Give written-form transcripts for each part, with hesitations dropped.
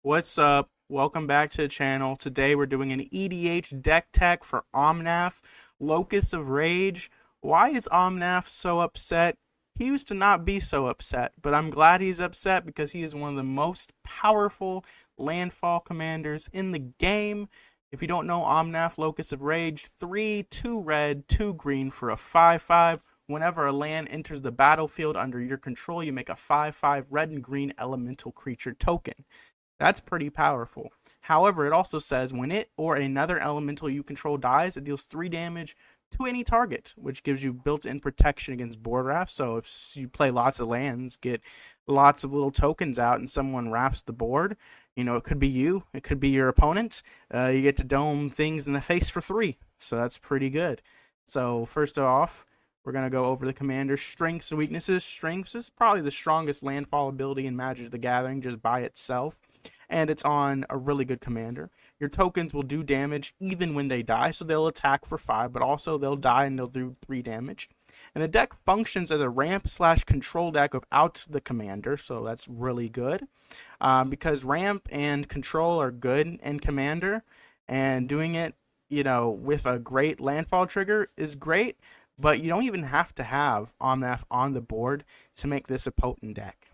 What's up? Welcome back to the channel. Today we're doing an EDH deck tech for Omnath, Locus of Rage. Why is Omnath so upset? He used to not be so upset, but I'm glad he's upset because he is one of the most powerful landfall commanders in the game. If you don't know Omnath, Locus of Rage, 3, 2 red, 2 green for a 5/5. Whenever a land enters the battlefield under your control, you make a 5/5 red and green elemental creature token. That's pretty powerful. However, it also says when it or another elemental you control dies, it deals 3 damage to any target, which gives you built-in protection against board wrath. So if you play lots of lands, get lots of little tokens out, and someone wraps the board, it could be you, it could be your opponent. You get to dome things in the face for 3. So that's pretty good. So first off, we're going to go over the commander's strengths and weaknesses. Strengths is probably the strongest landfall ability in Magic the Gathering just by itself, and it's on a really good commander. Your tokens will do damage even when they die, so they'll attack for 5, but also they'll die and they'll do 3 damage. And the deck functions as a ramp/control deck without the commander, so that's really good. Because ramp and control are good in commander, and doing it, with a great landfall trigger is great, but you don't even have to have Omnath on the board to make this a potent deck.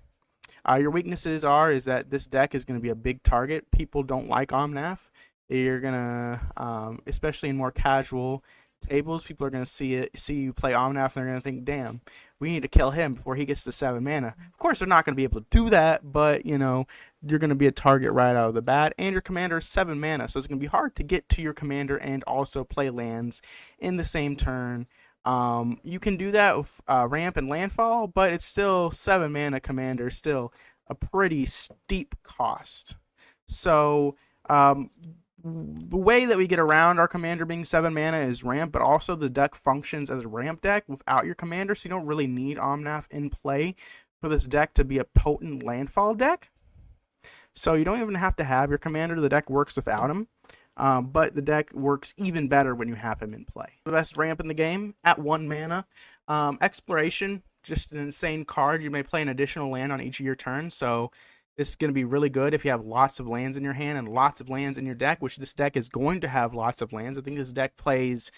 Your weaknesses is that this deck is going to be a big target. People don't like Omnath. You're gonna, especially in more casual tables, people are gonna see you play Omnath, and they're gonna think, "Damn, we need to kill him before he gets to 7 mana." Of course, they're not gonna be able to do that, but you're gonna be a target right out of the bat. And your commander is 7 mana, so it's gonna be hard to get to your commander and also play lands in the same turn. You can do that with ramp and landfall, but it's still 7 mana commander, still a pretty steep cost. So the way that we get around our commander being 7 mana is ramp, but also the deck functions as a ramp deck without your commander, so you don't really need Omnath in play for this deck to be a potent landfall deck. So you don't even have to have your commander, the deck works without him. But the deck works even better when you have him in play. The best ramp in the game at 1 mana. Exploration, just an insane card. You may play an additional land on each of your turns, so this is going to be really good if you have lots of lands in your hand and lots of lands in your deck, which this deck is going to have lots of lands. I think this deck plays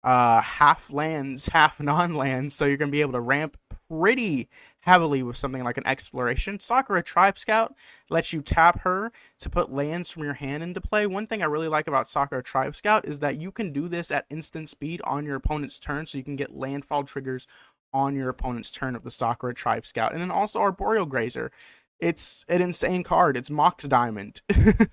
half lands, half non-lands, so you're going to be able to ramp pretty heavily with something like an exploration. Sakura Tribe Scout lets you tap her to put lands from your hand into play. One thing I really like about Sakura Tribe Scout is that you can do this at instant speed on your opponent's turn, so you can get landfall triggers on your opponent's turn of the Sakura Tribe Scout. And then also Arboreal Grazer. It's an insane card. It's Mox Diamond.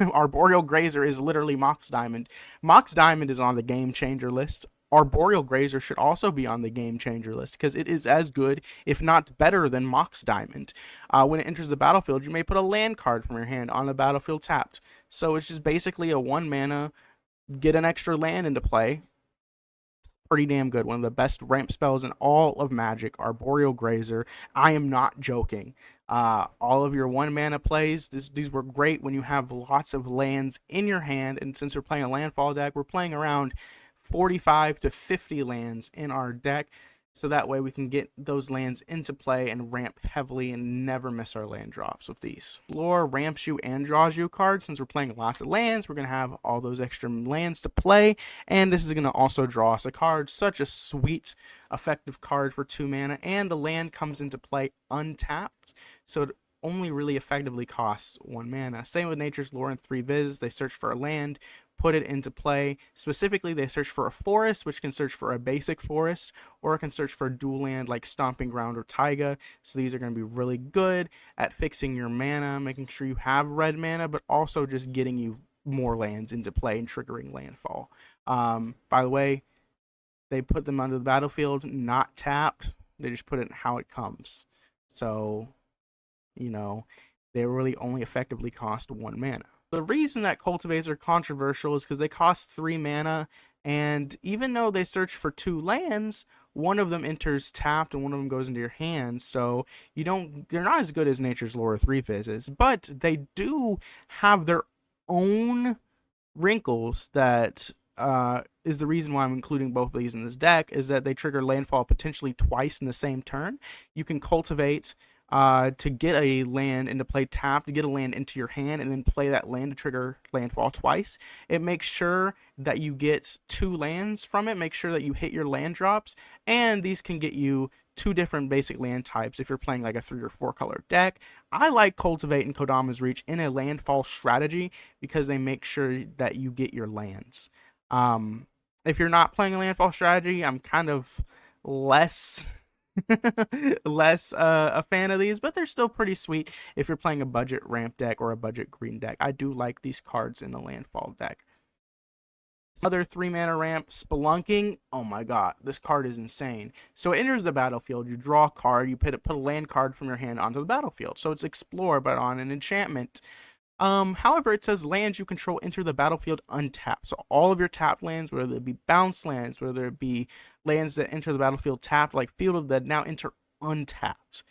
Arboreal Grazer is literally Mox Diamond. Mox Diamond is on the game changer list. Arboreal Grazer should also be on the game changer list because it is as good, if not better, than Mox Diamond. When it enters the battlefield, you may put a land card from your hand on the battlefield tapped. So it's just basically a 1 mana, get an extra land into play. Pretty damn good. One of the best ramp spells in all of Magic, Arboreal Grazer. I am not joking. All of your 1 mana plays, these were great when you have lots of lands in your hand, and since we're playing a landfall deck, we're playing around 45 to 50 lands in our deck, so that way we can get those lands into play and ramp heavily and never miss our land drops with these. Explore ramps you and draws you cards. Since we're playing lots of lands, we're going to have all those extra lands to play, and this is going to also draw us a card. Such a sweet, effective card for 2 mana, and the land comes into play untapped, so it only really effectively costs 1 mana. Same with Nature's Lore and 3 Viz. They search for a land, put it into play. Specifically, they search for a forest, which can search for a basic forest, or it can search for a dual land like Stomping Ground or Taiga. So these are going to be really good at fixing your mana, making sure you have red mana, but also just getting you more lands into play and triggering landfall. By the way, they put them under the battlefield, not tapped. They just put it in how it comes. So, they really only effectively cost 1 mana. The reason that cultivates are controversial is because they cost 3 mana, and even though they search for 2 lands, one of them enters tapped and one of them goes into your hand, so they're not as good as Nature's Lore or 3 Fizzes, but they do have their own wrinkles that is the reason why I'm including both of these in this deck, is that they trigger landfall potentially twice in the same turn. You can cultivate to get a land into play tap, to get a land into your hand, and then play that land to trigger landfall twice. It makes sure that you get 2 lands from it, make sure that you hit your land drops, and these can get you 2 different basic land types if you're playing like a 3 or 4 color deck. I like Cultivate and Kodama's Reach in a landfall strategy because they make sure that you get your lands. If you're not playing a landfall strategy, I'm kind of less less a fan of these, but they're still pretty sweet if you're playing a budget ramp deck or a budget green deck. I do like these cards in the landfall deck. Another 3 mana ramp, Spelunking. Oh my god, this card is insane. So it enters the battlefield, you draw a card, you put a land card from your hand onto the battlefield. So it's Explore, but on an enchantment. However, it says lands you control enter the battlefield untapped. So all of your tapped lands, whether it be bounce lands, whether it be lands that enter the battlefield tapped, like Field of Dead, now enter untapped.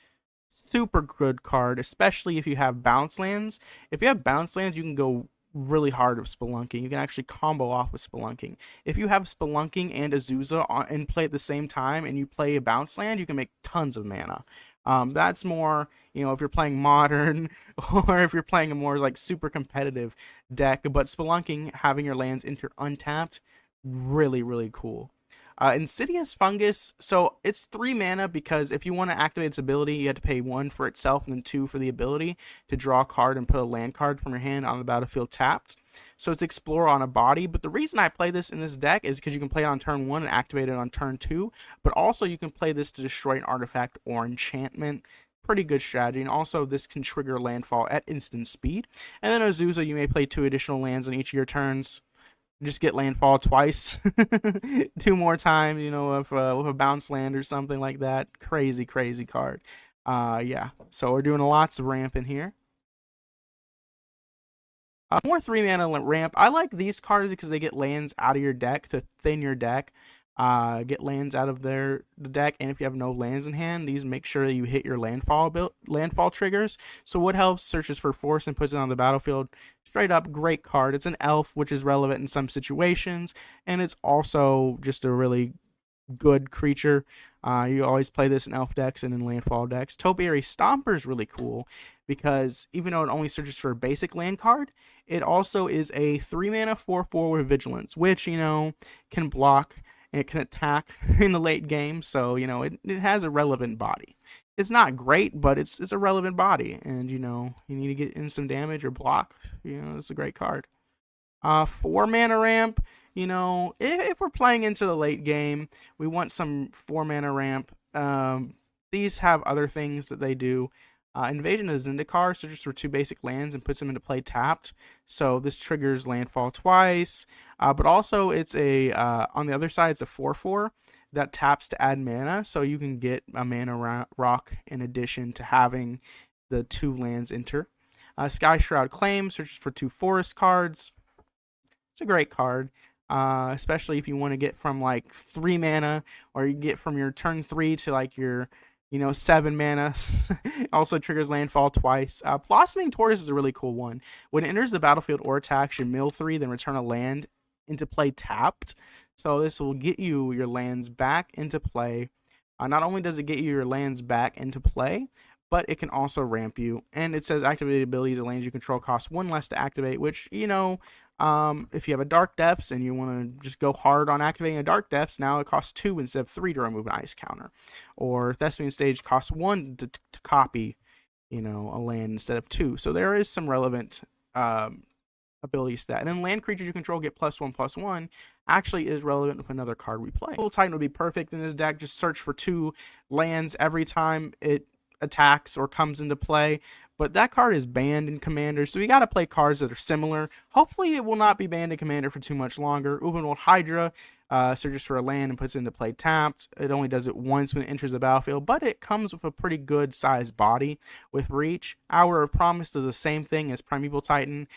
Super good card, especially if you have bounce lands. If you have bounce lands, you can go really hard with Spelunking. You can actually combo off with Spelunking. If you have Spelunking and Azusa in play at the same time and you play a bounce land, you can make tons of mana. That's more, you know, if you're playing modern or if you're playing a more like super competitive deck. But Spelunking, having your lands enter untapped, really, really cool. Insidious Fungus, so it's 3 mana because if you want to activate its ability, you have to pay 1 for itself and then 2 for the ability to draw a card and put a land card from your hand on the battlefield tapped. So it's Explore on a body, but the reason I play this in this deck is because you can play it on turn 1 and activate it on turn 2, but also you can play this to destroy an artifact or enchantment. Pretty good strategy, and also this can trigger landfall at instant speed. And then Azusa, you may play 2 additional lands on each of your turns. Just get landfall twice, 2 more times, you know, with a bounce land or something like that. Crazy, crazy card. Yeah, so we're doing lots of ramp in here. More 3 mana ramp. I like these cards because they get lands out of your deck to thin your deck. Get lands out of the deck, and if you have no lands in hand, these make sure that you hit your landfall triggers. So what helps searches for force and puts it on the battlefield. Straight up great card. It's an elf, which is relevant in some situations, and it's also just a really good creature. You always play this in elf decks and in landfall decks. Topiary Stomper is really cool because even though it only searches for a basic land card, it also is a 3 mana 4/4 with vigilance, which, you know, can block. It can attack in the late game, so, you know, it has a relevant body. It's not great, but it's a relevant body, and, you know, you need to get in some damage or block. You know, it's a great card. 4 mana ramp. You know, if we're playing into the late game, we want some 4 mana ramp. These have other things that they do. Invasion of Zendikar searches for 2 basic lands and puts them into play tapped. So this triggers landfall twice. But also it's a on the other side it's a 4/4 that taps to add mana. So you can get a mana rock in addition to having the 2 lands enter. Sky Shroud Claim searches for 2 forest cards. It's a great card. Especially if you want to get from like 3 mana, or you get from your turn 3 to like your, you know, 7 mana. Also triggers landfall twice. Blossoming Tortoise is a really cool one. When it enters the battlefield or attacks, you mill 3, then return a land into play tapped. So this will get you your lands back into play. Not only does it get you your lands back into play, but it can also ramp you. And it says activated abilities of lands you control cost 1 less to activate, which, you know, if you have a Dark Depths and you want to just go hard on activating a Dark Depths, now it costs 2 instead of 3 to remove an ice counter. Or Thespian Stage costs 1 to copy, you know, a land instead of 2. So there is some relevant abilities to that. And then land creatures you control get +1/+1 actually is relevant with another card we play. Little Titan would be perfect in this deck. Just search for 2 lands every time it attacks or comes into play. But that card is banned in Commander, so we got to play cards that are similar. Hopefully it will not be banned in Commander for too much longer. Uvenwold Hydra searches for a land and puts it into play tapped. It only does it once when it enters the battlefield, but it comes with a pretty good sized body with reach. Hour of Promise does the same thing as Primeval Titan.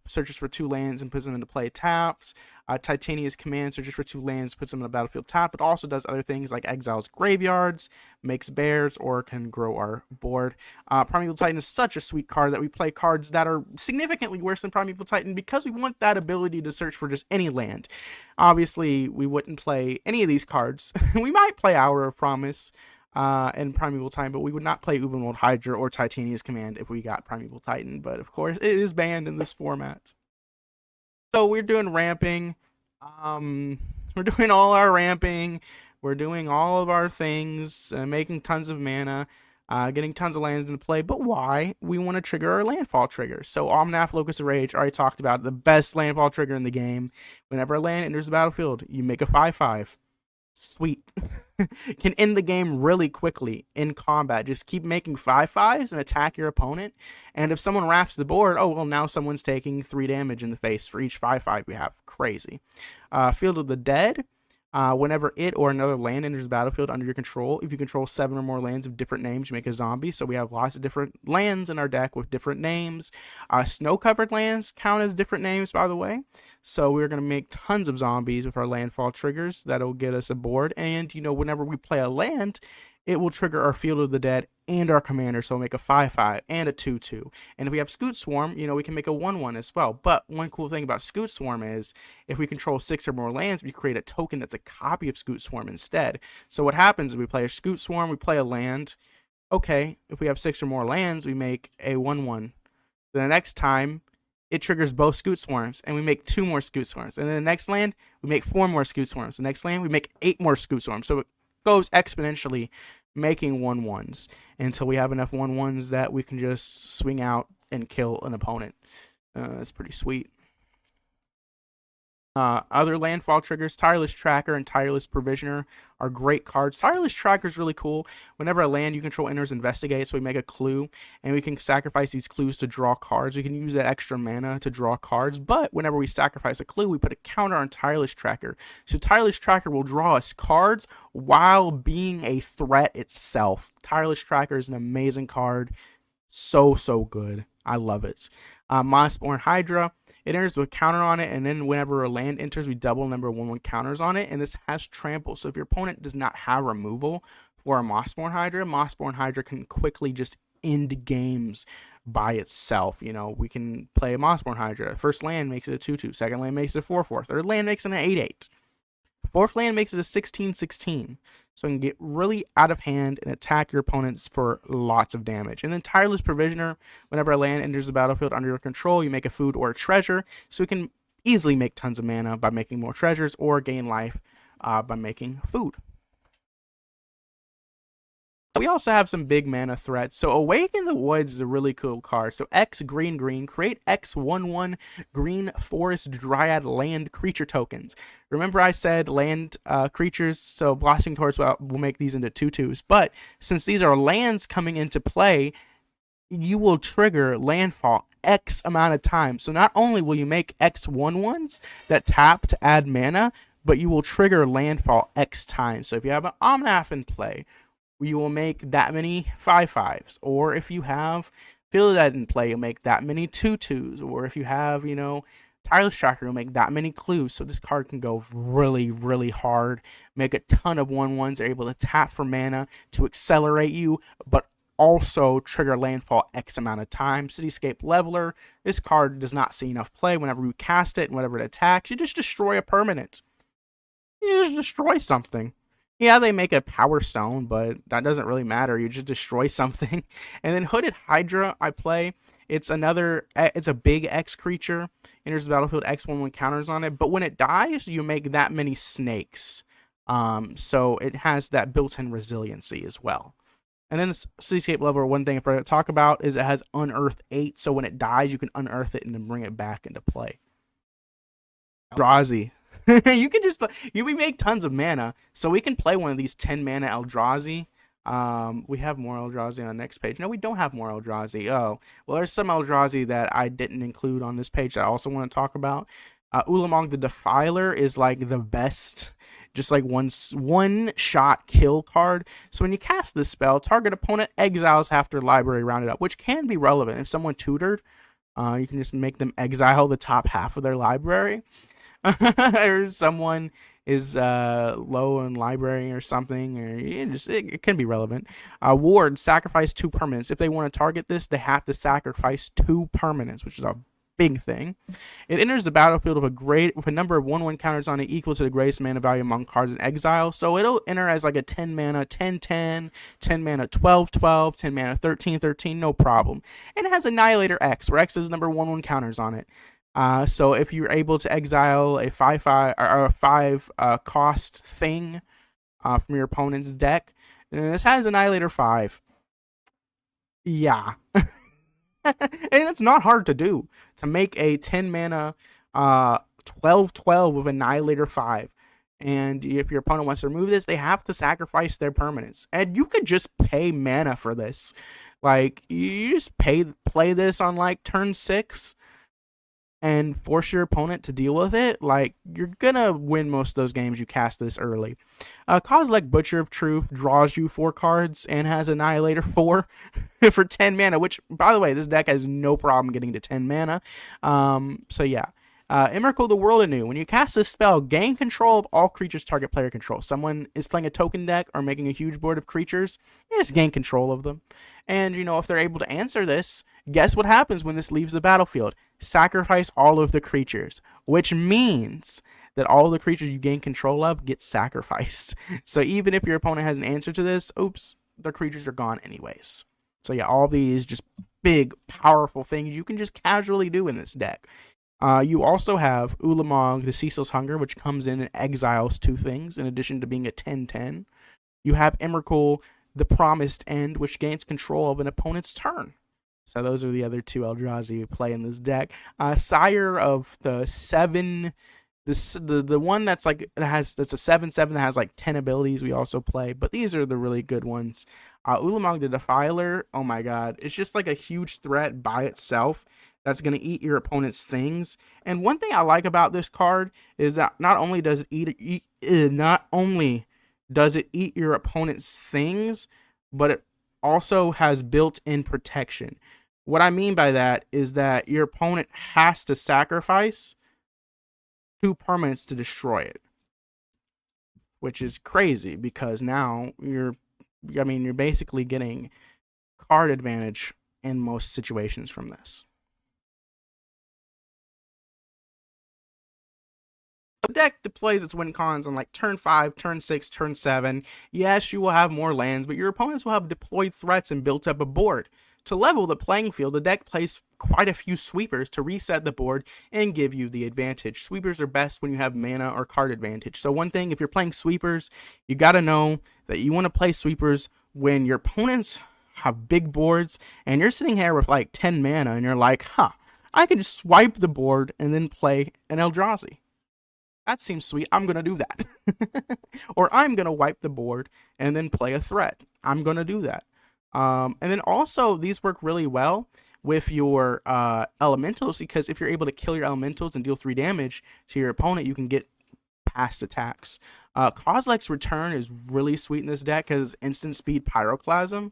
Searches for 2 lands and puts them into play tapped. Titania's Command searches for 2 lands, puts them in the battlefield tapped, but also does other things like exiles graveyards, makes bears, or can grow our board. Primeval Titan is such a sweet card that we play cards that are significantly worse than Primeval Titan because we want that ability to search for just any land. Obviously, we wouldn't play any of these cards. We might play Hour of Promise, and Primeval Titan, but we would not play Ubermold Hydra or Titania's Command if we got Primeval Titan, but of course it is banned in this format. So we're doing ramping. We're doing all our ramping. We're doing all of our things, making tons of mana, getting tons of lands into play. But why? We want to trigger our landfall trigger. So Omnath, Locus of Rage, already talked about the best landfall trigger in the game. Whenever a land enters the battlefield, you make a 5/5. Sweet. Can end the game really quickly in combat. Just keep making 5/5s and attack your opponent. And if someone wraps the board, oh, well, now someone's taking 3 damage in the face for each 5/5 we have. Crazy. Field of the Dead. Whenever it or another land enters the battlefield under your control, if you control 7 or more lands of different names, you make a zombie. So we have lots of different lands in our deck with different names. Snow-covered lands count as different names, by the way. So we're going to make tons of zombies with our landfall triggers. That'll get us a board. And, whenever we play a land, it will trigger our Field of the Dead and our commander, so we'll make a 5/5 and a 2/2. And if we have Scoot Swarm, we can make a 1/1 as well. But one cool thing about Scoot Swarm is if we control 6 or more lands, we create a token that's a copy of Scoot Swarm instead. So what happens if we play a Scoot Swarm, we play a land. Okay, if we have 6 or more lands, we make a 1/1. Then the next time, it triggers both Scoot Swarms, and we make 2 more Scoot Swarms. And then the next land, we make 4 more Scoot Swarms. The next land, we make 8 more Scoot Swarms. So it goes exponentially, making 1/1s until we have enough 1/1s that we can just swing out and kill an opponent. That's pretty sweet. Other landfall triggers, Tireless Tracker and Tireless Provisioner are great cards. Tireless Tracker is really cool. Whenever a land you control enters Investigate, so we make a clue, and we can sacrifice these clues to draw cards. We can use that extra mana to draw cards, but whenever we sacrifice a clue, we put a counter on Tireless Tracker. So Tireless Tracker will draw us cards while being a threat itself. Tireless Tracker is an amazing card. So good. I love it. Mossborn Hydra. It enters with a counter on it, and then whenever a land enters, we double number 1/1 counters on it, and this has trample. So if your opponent does not have removal for a Mossborn Hydra can quickly just end games by itself. We can play a Mossborn Hydra. First land makes it a 2/2. Second land makes it a 4/4. Third land makes it an 8/8. Fourth land makes it a 16/16. So it can get really out of hand and attack your opponents for lots of damage. And then Tireless Provisioner, whenever a land enters the battlefield under your control, you make a food or a treasure. So we can easily make tons of mana by making more treasures or gain life by making food. We also have some big mana threats. So Awaken the Woods is a really cool card. So X green, create X 1/1 green forest dryad land creature tokens. Remember I said land creatures, so Blossoming Torch will make these into 2/2s. But since these are lands coming into play, you will trigger landfall X amount of times. So not only will you make X 1/1s that tap to add mana, but you will trigger landfall X times. So if you have an Omnath in play, you will make that many 5/5s, or if you have Field of the Dead in play, you'll make that many 2/2s, or if you have, Tireless Tracker, you'll make that many clues. So this card can go really hard, make a ton of 1/1s, are able to tap for mana to accelerate you, but also trigger landfall X amount of time. Cityscape Leveler, this card does not see enough play. Whenever you cast it and whenever it attacks, you just destroy a permanent. You just destroy something. Yeah, they make a Power Stone, but that doesn't really matter. You just destroy something. And then Hooded Hydra, I play. It's a big X creature. Enters the battlefield, X 1/1 counters on it. But when it dies, you make that many snakes. So it has that built-in resiliency as well. And then Cityscape Leveler, one thing I forgot to talk about is it has Unearth 8. So when it dies, you can unearth it and then bring it back into play. Eldrazi. We make tons of mana, so we can play one of these 10 mana Eldrazi. We have more Eldrazi on the next page. No, we don't have more Eldrazi. Oh, well, there's some Eldrazi that I didn't include on this page that I also want to talk about. Ulamog the Defiler is like the best, just like one-shot kill card. So when you cast this spell, target opponent exiles half their library rounded up, which can be relevant. If someone tutored, you can just make them exile the top half of their library. Or someone is low in library or something, or it can be relevant. Ward, sacrifice 2 permanents. If they want to target this, they have to sacrifice 2 permanents, which is a big thing. It enters the battlefield with a number of 1/1 counters on it equal to the greatest mana value among cards in exile. So it'll enter as like a 10 mana 10/10, 10 mana 12/12, 10 mana 13/13, no problem. And it has Annihilator X, where X is number 1/1 counters on it. So if you're able to exile a 5/5 or a 5 cost thing from your opponent's deck, and this has Annihilator 5. Yeah. And it's not hard to do, to make a 10 mana 12/12 with Annihilator 5. And if your opponent wants to remove this, they have to sacrifice their permanents. And you could just pay mana for this. Like, you just play this on like turn 6 and force your opponent to deal with it. Like, you're gonna win most of those games you cast this early. Kozilek Butcher of Truth draws you 4 cards and has Annihilator 4 for 10 mana, which, by the way, this deck has no problem getting to 10 mana. So yeah. Emrakul the World Anew. When you cast this spell, gain control of all creatures target player control. Someone is playing a token deck or making a huge board of creatures, just gain control of them. And, you know, if they're able to answer this, guess what happens when this leaves the battlefield? Sacrifice all of the creatures, which means that all the creatures you gain control of get sacrificed. So even if your opponent has an answer to this, oops, the creatures are gone anyways. So yeah, all these just big, powerful things you can just casually do in this deck. You also have Ulamog, the Ceaseless Hunger, which comes in and exiles 2 things, in addition to being a 10/10. You have Emrakul, the Promised End, which gains control of an opponent's turn. So those are the other 2 Eldrazi you play in this deck. Sire of the 7, the one that's like that's a 7/7 that has like 10 abilities we also play, but these are the really good ones. Ulamog the Defiler, oh my god, it's just like a huge threat by itself that's going to eat your opponent's things. And one thing I like about this card is that not only does it eat your opponent's things, but it also has built-in protection. What I mean by that is that your opponent has to sacrifice 2 permanents to destroy it, which is crazy because now you're basically getting card advantage in most situations from this. The deck deploys its win cons on like turn 5, turn 6, turn 7. Yes, you will have more lands, but your opponents will have deployed threats and built up a board. To level the playing field, the deck plays quite a few sweepers to reset the board and give you the advantage. Sweepers are best when you have mana or card advantage. So one thing, if you're playing sweepers, you got to know that you want to play sweepers when your opponents have big boards and you're sitting here with like 10 mana and you're like, I can just swipe the board and then play an Eldrazi. That seems sweet. I'm going to do that. Or I'm going to wipe the board and then play a threat. I'm going to do that. And then also, these work really well with your elementals, because if you're able to kill your elementals and deal 3 damage to your opponent, you can get past attacks. Kozilek's Return is really sweet in this deck because instant speed Pyroclasm,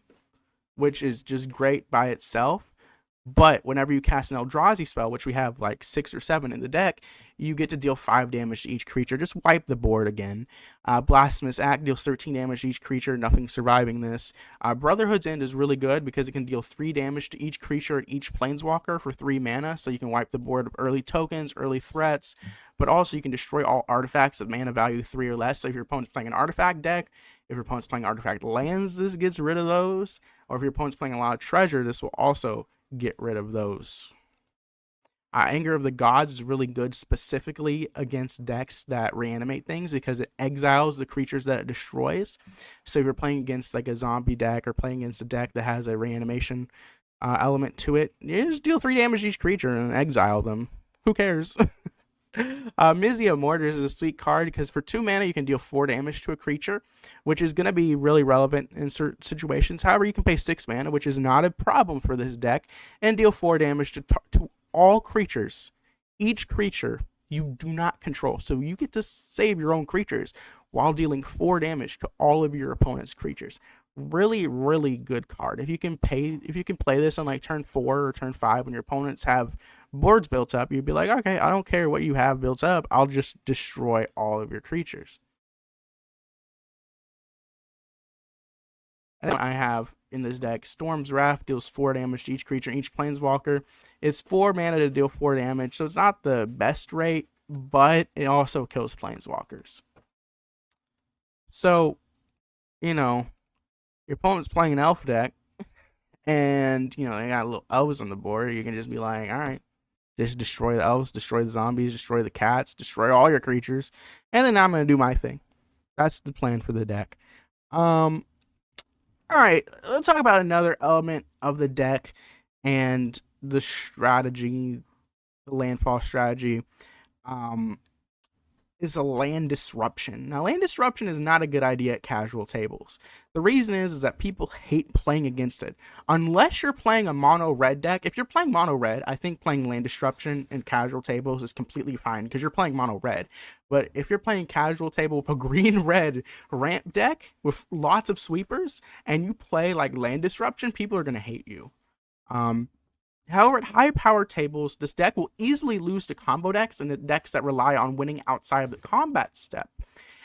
which is just great by itself. But whenever you cast an Eldrazi spell, which we have like 6 or 7 in the deck, you get to deal 5 damage to each creature. Just wipe the board again. Blasphemous Act deals 13 damage to each creature, nothing surviving this. Brotherhood's End is really good because it can deal 3 damage to each creature and each planeswalker for 3 mana, so you can wipe the board of early tokens, early threats, but also you can destroy all artifacts of mana value 3 or less. So if your opponent's playing an artifact deck, if your opponent's playing artifact lands, this gets rid of those. Or if your opponent's playing a lot of treasure, this will also get rid of those. Anger of the Gods is really good specifically against decks that reanimate things because it exiles the creatures that it destroys. So if you're playing against like a zombie deck or playing against a deck that has a reanimation element to it, you just deal 3 damage to each creature and exile them. Who cares? Mizia Mortars is a sweet card because for 2 mana you can deal 4 damage to a creature, which is going to be really relevant in certain situations. However, you can pay 6 mana, which is not a problem for this deck, and deal 4 damage to all creatures. Each creature you do not control, so you get to save your own creatures while dealing 4 damage to all of your opponent's creatures. Really, really good card. If you can play this on like turn 4 or turn 5 when your opponents have boards built up, you'd be like, okay, I don't care what you have built up, I'll just destroy all of your creatures. And then I have in this deck Storm's Wrath deals 4 damage to each creature, each planeswalker. It's 4 mana to deal 4 damage, so it's not the best rate, but it also kills planeswalkers. So, you know, your opponent's playing an elf deck, and, you know, they got little elves on the board. You can just be like, all right, just destroy the elves, destroy the zombies, destroy the cats, destroy all your creatures, and then I'm going to do my thing. That's the plan for the deck. All right, let's talk about another element of the deck and the strategy, the landfall strategy. Is a land disruption. Now, land disruption is not a good idea at casual tables. The reason is that people hate playing against it. Unless you're playing a mono red deck. If you're playing mono red, I think playing land disruption in casual tables is completely fine because you're playing mono red. But if you're playing casual table with a green red ramp deck with lots of sweepers and you play like land disruption, people are going to hate you. However, at high power tables, this deck will easily lose to combo decks and the decks that rely on winning outside of the combat step.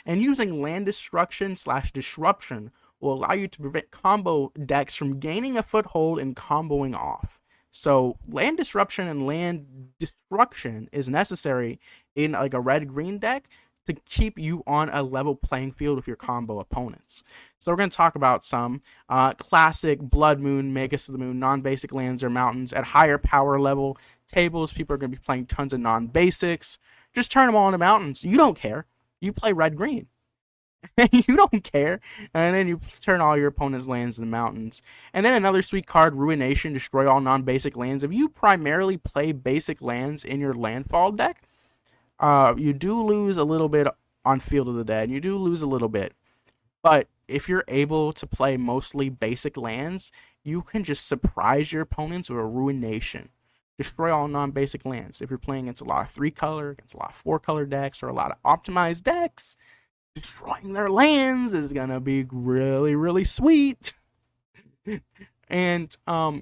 And using land destruction / disruption will allow you to prevent combo decks from gaining a foothold and comboing off. So land disruption and land destruction is necessary in like a red-green deck to keep you on a level playing field with your combo opponents. So we're going to talk about some classic Blood Moon, Magus of the Moon, non-basic lands or mountains at higher power level tables. People are going to be playing tons of non-basics. Just turn them all into mountains. You don't care. You play red-green. You don't care. And then you turn all your opponent's lands into mountains. And then another sweet card, Ruination, destroy all non-basic lands. If you primarily play basic lands in your landfall deck, you do lose a little bit on Field of the Dead. You do lose a little bit. But if you're able to play mostly basic lands, you can just surprise your opponents with a Ruination. Destroy all non-basic lands. If you're playing against a lot of 3-color, against a lot of 4-color decks, or a lot of optimized decks, destroying their lands is going to be really, really sweet. And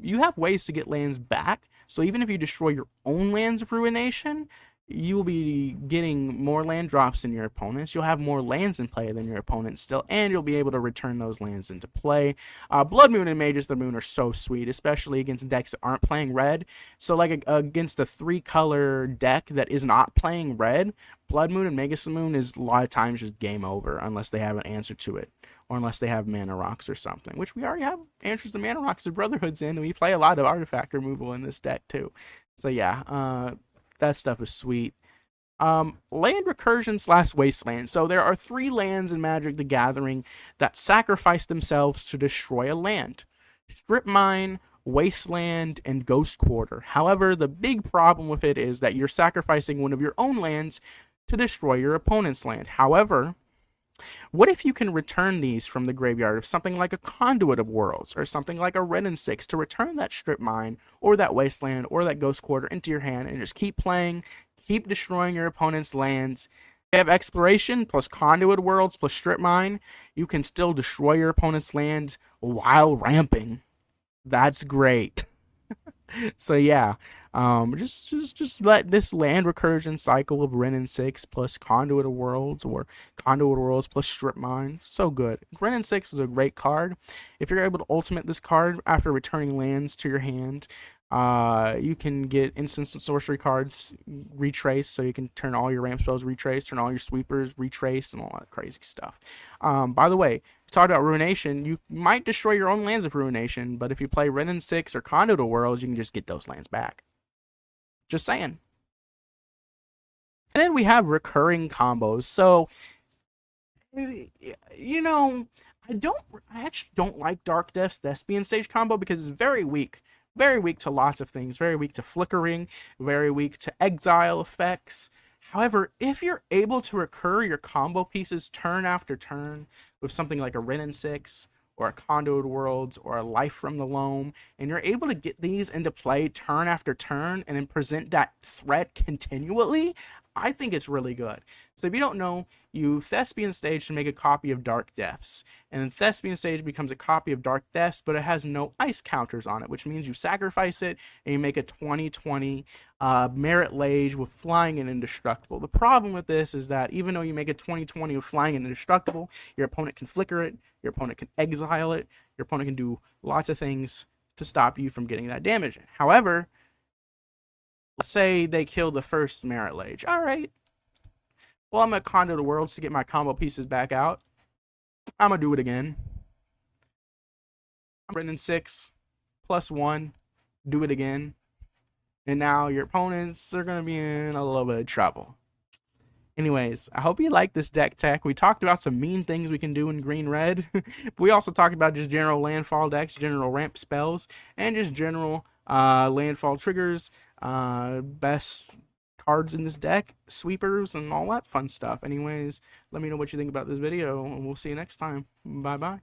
you have ways to get lands back. So even if you destroy your own lands of Ruination, you will be getting more land drops than your opponents. You'll have more lands in play than your opponents still, and you'll be able to return those lands into play. Blood Moon and Mages of the Moon are so sweet, especially against decks that aren't playing red. So like against a 3-color deck that is not playing red, Blood Moon and Magus of the Moon is a lot of times just game over unless they have an answer to it, or unless they have Mana Rocks or something, which we already have answers to Mana Rocks and Brotherhoods in, and we play a lot of artifact removal in this deck too. So yeah, that stuff is sweet. Land recursion / wasteland. So there are 3 lands in Magic the Gathering that sacrifice themselves to destroy a land: Strip Mine, Wasteland, and Ghost Quarter. However, the big problem with it is that you're sacrificing one of your own lands to destroy your opponent's land. However, what if you can return these from the graveyard of something like a Conduit of Worlds or something like a Red and 6 to return that Strip Mine or that Wasteland or that Ghost Quarter into your hand and just keep playing, keep destroying your opponent's lands? If you have Exploration plus Conduit of Worlds plus Strip Mine, you can still destroy your opponent's land while ramping. That's great. So yeah, just let this land recursion cycle of Ren and 6 plus Conduit of Worlds or Conduit of Worlds plus Strip Mine, so good. Ren and 6 is a great card. If you're able to ultimate this card after returning lands to your hand, you can get instant and sorcery cards retraced, so you can turn all your ramp spells retraced, turn all your sweepers retraced, and all that crazy stuff. By the way, we talked about Ruination. You might destroy your own lands with Ruination, but if you play Ren and 6 or Conduit of Worlds, you can just get those lands back. Just saying. And then we have recurring combos. So, you know, I actually don't like Dark Death's Thespian Stage combo because it's very weak. Very weak to lots of things. Very weak to flickering. Very weak to exile effects. However, if you're able to recur your combo pieces turn after turn with something like a Ren and 6 or a Conduit Worlds or a Life from the Loam, and you're able to get these into play turn after turn and then present that threat continually, I think it's really good. So if you don't know, you Thespian Stage to make a copy of Dark Deaths, and then Thespian Stage becomes a copy of Dark Deaths, but it has no ice counters on it, which means you sacrifice it and you make a 20/20 Merit Lage with Flying and Indestructible. The problem with this is that even though you make a 20/20 with Flying and Indestructible, your opponent can flicker it, your opponent can exile it, Your opponent can do lots of things to stop you from getting that damage in. However, let's say they kill the first Merit Lage. All right. Well, I'm going to Condo the Worlds to get my combo pieces back out. I'm going to do it again. I'm running 6 +1. Do it again. And now your opponents are going to be in a little bit of trouble. Anyways, I hope you like this deck tech. We talked about some mean things we can do in green-red. We also talked about just general landfall decks, general ramp spells, and just general landfall triggers, best cards in this deck, sweepers, and all that fun stuff. Anyways, let me know what you think about this video, and we'll see you next time. Bye-bye.